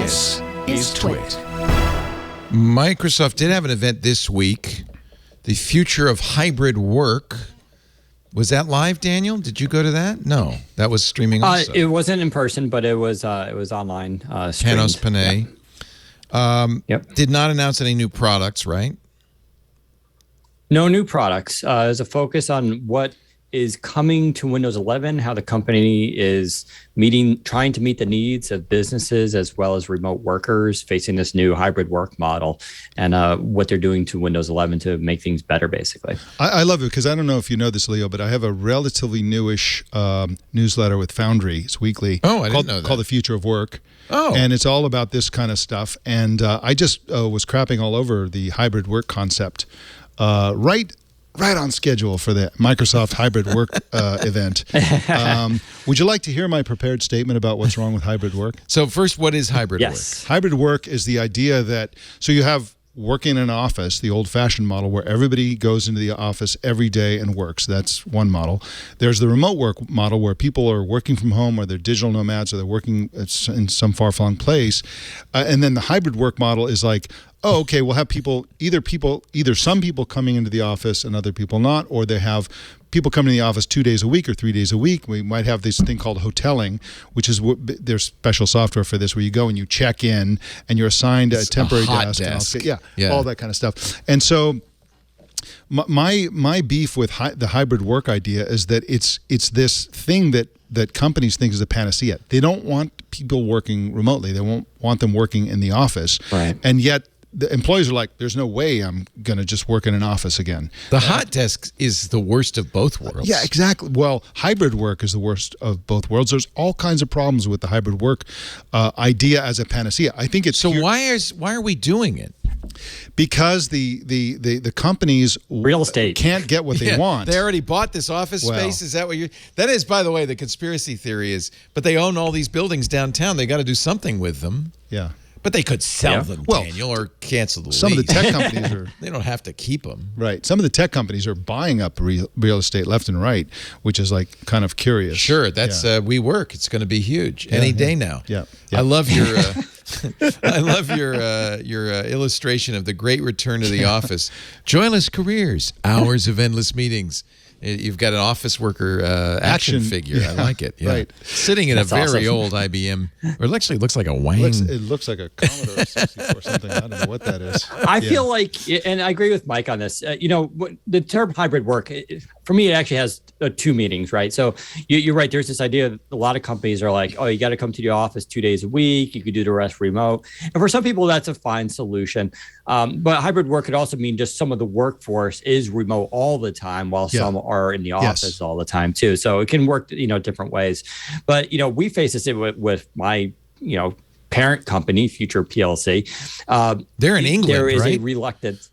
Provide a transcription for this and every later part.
This is TWiT. Microsoft did have an event this week, the future of hybrid work. Was that live, Daniel? Did you go to that? No, that was streaming also. It wasn't in person, but it was online. Panos Panay. Yep. Did not announce any new products, right? No new products. There's a focus on what is coming to Windows 11, how the company is trying to meet the needs of businesses as well as remote workers facing this new hybrid work model, and what they're doing to Windows 11 to make things better, basically. I love it because I don't know if you know this, Leo, but I have a relatively newish newsletter with Foundry. It's weekly. Oh, I didn't know that. Called The Future of Work. Oh. And it's all about this kind of stuff. And I just was crapping all over the hybrid work concept right on schedule for the Microsoft hybrid work event. Would you like to hear my prepared statement about what's wrong with hybrid work? So first, what is hybrid work? Hybrid work is the idea that, so you have working in an office, the old-fashioned model where everybody goes into the office every day and works. That's one model. There's the remote work model where people are working from home, or they're digital nomads, or they're working in some far-flung place. And then the hybrid work model is like, oh, okay, we'll have either some people coming into the office and other people not, or they have people coming to the office 2 days a week or 3 days a week. We might have this thing called hoteling, which is there's special software for this, where you go and you check in and you're assigned a temporary desk. And all that kind of stuff. And so my beef with the hybrid work idea is that it's this thing that companies think is a panacea. They don't want people working remotely. They won't want them working in the office. Right. And yet the employees are like, there's no way I'm going to just work in an office again. The hot desk is the worst of both worlds. Yeah, exactly. Well, hybrid work is the worst of both worlds. There's all kinds of problems with the hybrid work idea as a panacea. I think it's so. Why are we doing it? Because the companies real estate can't get what they want. They already bought this office space. Is that what that is, by the way, the conspiracy theory is, but they own all these buildings downtown. They got to do something with them. Yeah. But they could sell them, Daniel, or cancel the lease. Some of the tech companies are... They don't have to keep them. Right. Some of the tech companies are buying up real estate left and right, which is like kind of curious. Sure. That's WeWork. It's going to be huge any day now. Yeah. I love your... I love your illustration of the great return to the office. Joyless careers, hours of endless meetings. You've got an office worker action figure. I like it. Yeah. Right. Sitting in a very old IBM, or it actually looks like a Wang. It looks like a Commodore 64 something. I don't know what that is. I feel like, and I agree with Mike on this, the term hybrid work, for me, it actually has two meanings, right? So you're right. There's this idea that a lot of companies are like, oh, you got to come to the office 2 days a week. You could do the rest remote. And for some people, that's a fine solution. But hybrid work could also mean just some of the workforce is remote all the time, while some are in the office all the time too. So it can work, different ways. But, we face this with my, parent company, Future PLC. They're in England, there is right? a reluctance.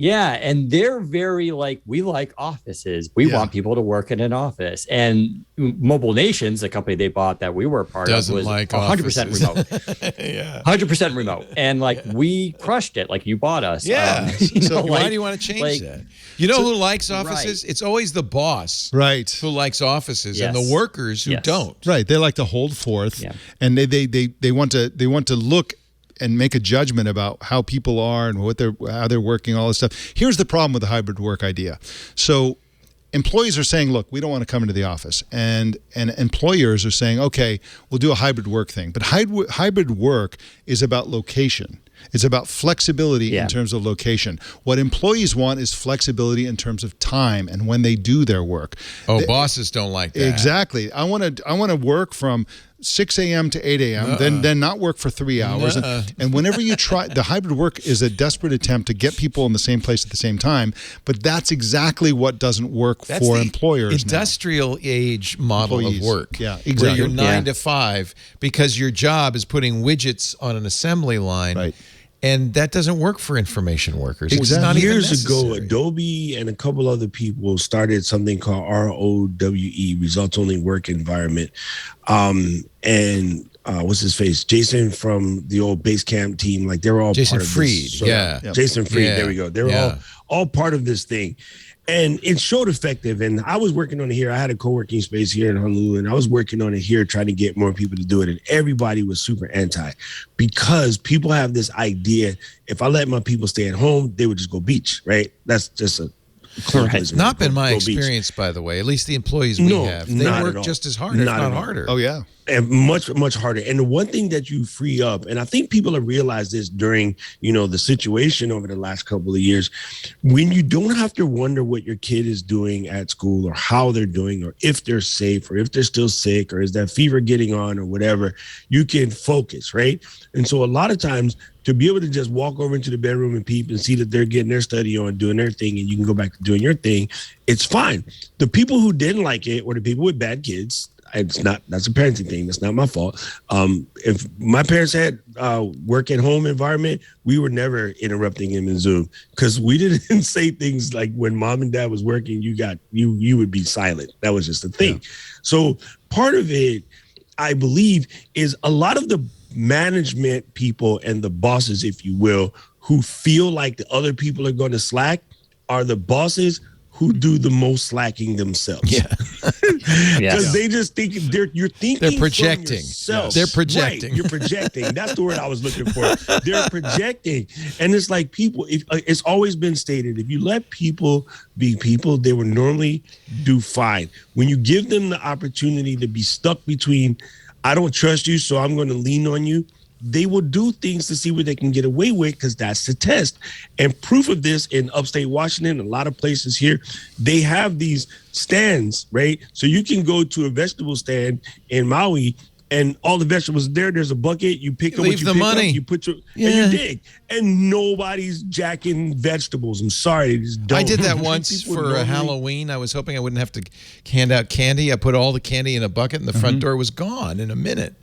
Yeah, and they're very we like offices. We want people to work in an office. And Mobile Nations, the company they bought that we were a part of, was like 100% remote. 100% remote. And we crushed it. You bought us. Yeah. So why do you want to change that? You know who likes offices? Right. It's always the boss, right, who likes offices, and the workers who don't. Right. They like to hold forth, and they want to look and make a judgment about how people are and how they're working, all this stuff. Here's the problem with the hybrid work idea. So employees are saying, look, we don't want to come into the office. And employers are saying, okay, we'll do a hybrid work thing. But hybrid work is about location. It's about flexibility in terms of location. What employees want is flexibility in terms of time and when they do their work. Bosses don't like that. Exactly. I want to work from 6 a.m. to 8 a.m., then not work for 3 hours. And whenever you try, the hybrid work is a desperate attempt to get people in the same place at the same time, but that's exactly what doesn't work for employers industrial age model of work. Yeah, exactly. Where you're 9 to 5 because your job is putting widgets on an assembly line. Right. And that doesn't work for information workers. Exactly. It's not Years even ago, Adobe and a couple other people started something called ROWE, Results Only Work Environment. What's his face? Jason from the old Basecamp team. They're all Jason part of Fried. this. Jason Fried. There we go. They're all part of this thing. And it showed effective. And I was working on it here. I had a co-working space here in Honolulu, and I was working on it here, trying to get more people to do it. And everybody was super anti, because people have this idea, if I let my people stay at home, they would just go beach, right? That's just a It's not been my experience, by the way. At least the employees we have, they work just as hard, if not harder. Oh yeah, and much harder. And the one thing that you free up, and I think people have realized this during the situation over the last couple of years, when you don't have to wonder what your kid is doing at school, or how they're doing, or if they're safe, or if they're still sick, or is that fever getting on, or whatever, you can focus, right? And so a lot of times, to be able to just walk over into the bedroom and peep and see that they're getting their study on, doing their thing, and you can go back to doing your thing, it's fine. The people who didn't like it were the people with bad kids. That's a parenting thing. That's not my fault. If my parents had work at home environment, we were never interrupting him in Zoom, because we didn't say things like, when mom and dad was working, you would be silent. That was just a thing. Yeah. So part of it, I believe, is a lot of the management people and the bosses, if you will, who feel like the other people are going to slack, are the bosses who do the most slacking themselves. Yeah. Because they just think you're thinking. They're projecting. They're projecting. Right, you're projecting. That's the word I was looking for. They're projecting. And it's like, people, it's always been stated, if you let people be people, they will normally do fine. When you give them the opportunity to be stuck between, I don't trust you, so I'm going to lean on you, they will do things to see what they can get away with, because that's the test. And proof of this, in upstate Washington, a lot of places here, they have these stands, right? So you can go to a vegetable stand in Maui, and all the vegetables there. There's a bucket. You pick up what you pick up. You put and you dig, and nobody's jacking vegetables. I'm sorry, they just don't. I did that once for Halloween. I was hoping I wouldn't have to hand out candy. I put all the candy in a bucket, and the front door was gone in a minute.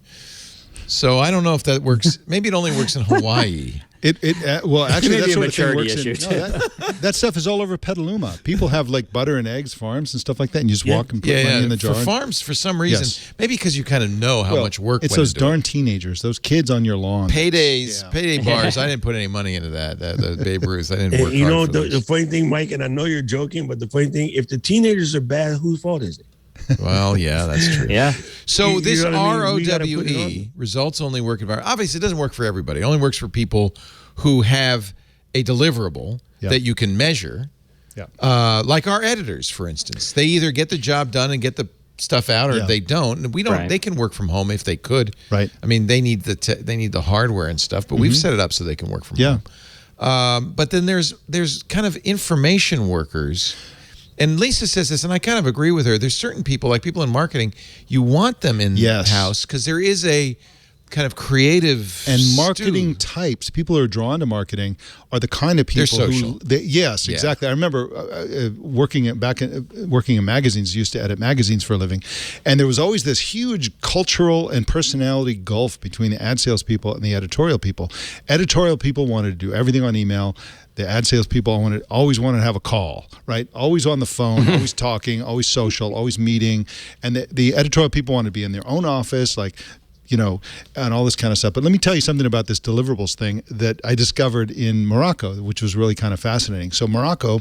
So I don't know if that works. Maybe it only works in Hawaii. Well, actually, that's what maturity issue. That stuff is all over Petaluma. People have like butter and eggs farms and stuff like that, and you just walk and put money in the jar. For farms, for some reason, maybe because you kind of know how much work. It's those darn teenagers, those kids on your lawn. Paydays, payday bars. I didn't put any money into that. The Babe Ruth. I didn't work. You know the funny thing, Mike, and I know you're joking, but the funny thing, if the teenagers are bad, whose fault is it? Well, yeah, that's true. Yeah. So this ROWE, results only work environment. Obviously, it doesn't work for everybody. It only works for people who have a deliverable that you can measure. Yeah. Like our editors, for instance, they either get the job done and get the stuff out, or they don't. And we don't. Right. They can work from home if they could. Right. I mean, they need the hardware and stuff, but we've set it up so they can work from home. But then there's kind of information workers. And Lisa says this, and I kind of agree with her. There's certain people, like people in marketing, you want them in house because there is a kind of creative and marketing types. People who are drawn to marketing are the kind of people who. Exactly. I remember working in magazines. Used to edit magazines for a living, and there was always this huge cultural and personality gulf between the ad sales people and the editorial people. Editorial people wanted to do everything on email. The ad sales people always wanted to have a call, right? Always on the phone, always talking, always social, always meeting. And the editorial people wanted to be in their own office, like, and all this kind of stuff. But let me tell you something about this deliverables thing that I discovered in Morocco, which was really kind of fascinating. So Morocco.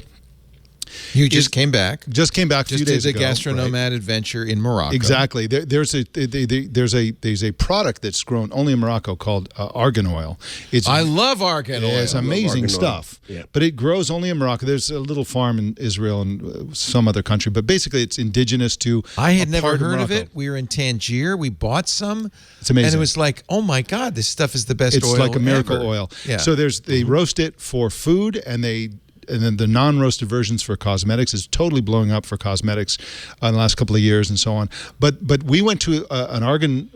You just came back. Just came back a few days ago. Just did a gastronomad adventure in Morocco. Exactly. There's a product that's grown only in Morocco called argan oil. I love argan oil. It's amazing stuff. Yeah. But it grows only in Morocco. There's a little farm in Israel and some other country, but basically it's indigenous to. I had never heard of it. We were in Tangier. We bought some. It's amazing. And it was like, oh my God, this stuff is the best oil. It's like a miracle ever. Oil. Yeah. So they roast it for food, and then the non-roasted versions for cosmetics is totally blowing up for cosmetics in the last couple of years and so on. But we went to an argan.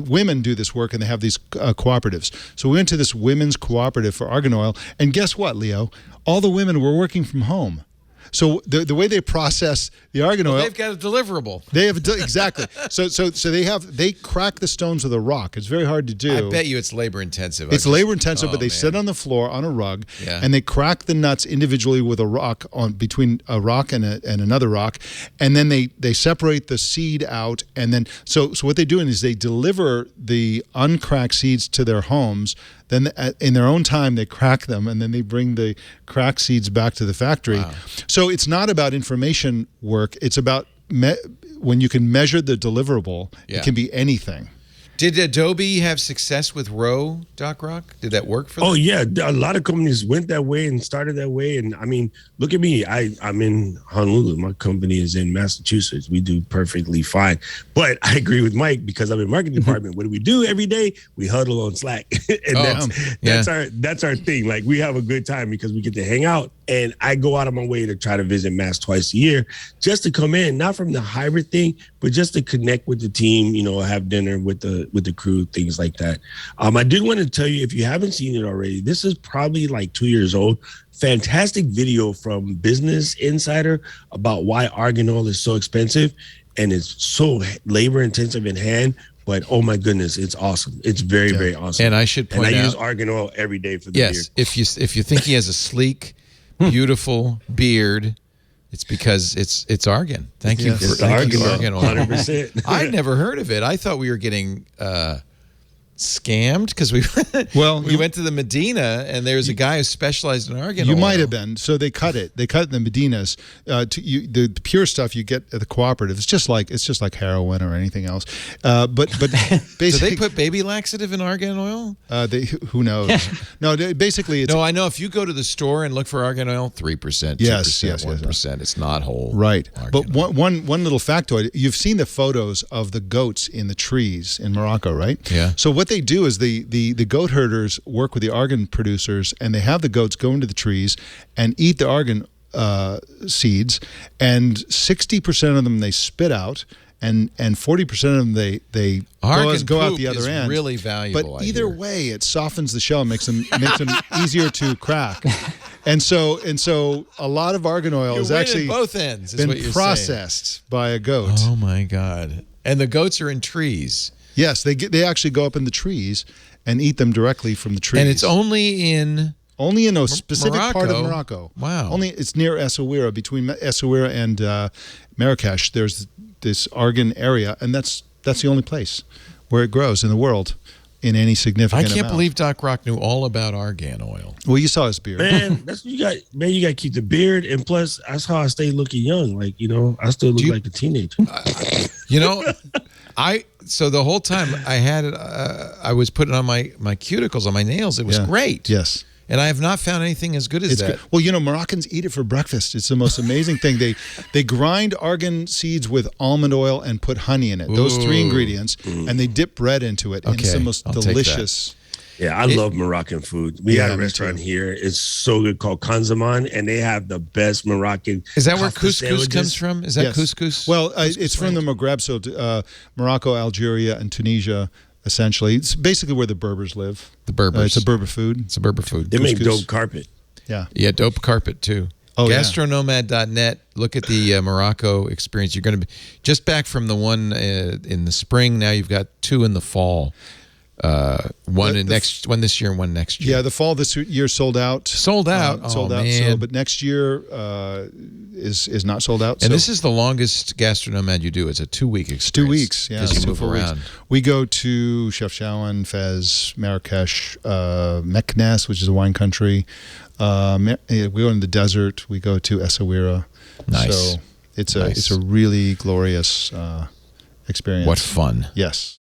Women do this work, and they have these cooperatives. So we went to this women's cooperative for argan oil, and guess what, Leo? All the women were working from home. So the way they process the argan oil, they've got a deliverable. They have exactly. So they crack the stones with a rock. It's very hard to do. I bet you it's labor intensive. It's labor intensive, but they sit on the floor on a rug, and they crack the nuts individually with a rock between a rock and another rock, and then they separate the seed out, and then so what they're doing is they deliver the uncracked seeds to their homes. Then in their own time, they crack them, and then they bring the cracked seeds back to the factory. Wow. So it's not about information work. It's about when you can measure the deliverable, Yeah. it can be anything. Did Adobe have success with Row, Doc Rock? Did that work for them? Oh yeah, a lot of companies went that way and started that way. And I mean, look at me. I'm in Honolulu. My company is in Massachusetts. We do perfectly fine. But I agree with Mike because I'm in marketing department. What do we do every day? We huddle on Slack, and that's our thing. Like we have a good time because we get to hang out. And I go out of my way to try to visit Mass twice a year just to come in, not from the hybrid thing, but just to connect with the team, have dinner with the crew, things like that. I did want to tell you, if you haven't seen it already, this is probably like 2 years old. Fantastic video from Business Insider about why argan oil is so expensive and it's so labor intensive in hand. But oh my goodness, it's awesome. It's very, very awesome. And I should point out, I use argan oil every day for the beard. Yes, if you think he has a sleek, beautiful beard, it's because it's argan. Thank you for argan oil. 100%. I'd never heard of it. I thought we were getting scammed because we went to the Medina and there's a guy who specialized in argan oil. You might have been. So they cut it. They cut it in the Medinas. The pure stuff you get at the cooperative. It's just like heroin or anything else. But basically, do they put baby laxative in argan oil? Who knows? No, basically it's. No, I know if you go to the store and look for argan oil, 3%, 2%, yes, 1%. It's not whole. Right. But oil. one little factoid: you've seen the photos of the goats in the trees in Morocco, right? Yeah. So what they do is the goat herders work with the argan producers, and they have the goats go into the trees and eat the argan seeds, and 60% of them they spit out, and 40% of them they go out the other end. Really valuable. But either way, it softens the shell, makes them easier to crack. And so a lot of argan oil is actually both ends. Been processed by a goat. Oh my God! And the goats are in trees. Yes, they actually go up in the trees and eat them directly from the trees. And it's only in a specific part of Morocco. Wow. It's near Essaouira, between Essaouira and Marrakesh. There's this argan area, and that's the only place where it grows in the world in any significant amount. I can't amount. believe Doc Rock knew all about argan oil. Well, you saw his beard. Man, that's what you got. Man, you got to keep the beard, and plus, that's how I stay looking young. Like I still look like a teenager. So the whole time I had it, I was putting on my cuticles on my nails. It was great. Yes. And I have not found anything as good as that. Good. Well, Moroccans eat it for breakfast. It's the most amazing thing. They grind argan seeds with almond oil and put honey in it. Those three ingredients, and they dip bread into it. And it's the most delicious. Yeah, I love Moroccan food. We got a restaurant here. It's so good called Kanzaman, and they have the best Moroccan. Is that where couscous comes from? Is that couscous? Well, it's from the Maghreb, so Morocco, Algeria, and Tunisia. Essentially, it's basically where the Berbers live. The Berbers. It's a Berber food. It's a Berber food. They make dope carpet. Yeah. Yeah, dope carpet too. Oh, Gastronomad.net. Look at the Morocco experience. You're going to be just back from the one in the spring. Now you've got two in the fall. One this year and one next year. Yeah, the fall this year sold out. Sold out. Man. So, but next year is not sold out. And this is the longest Gastronomad you do. It's a 2-week experience. It's 2 weeks. Yeah, because you move around. We go to Chefchaouen, Fez, Marrakesh, Meknes, which is a wine country. We go in the desert. We go to Essaouira. Nice. So it's a really glorious experience. What fun. Yes.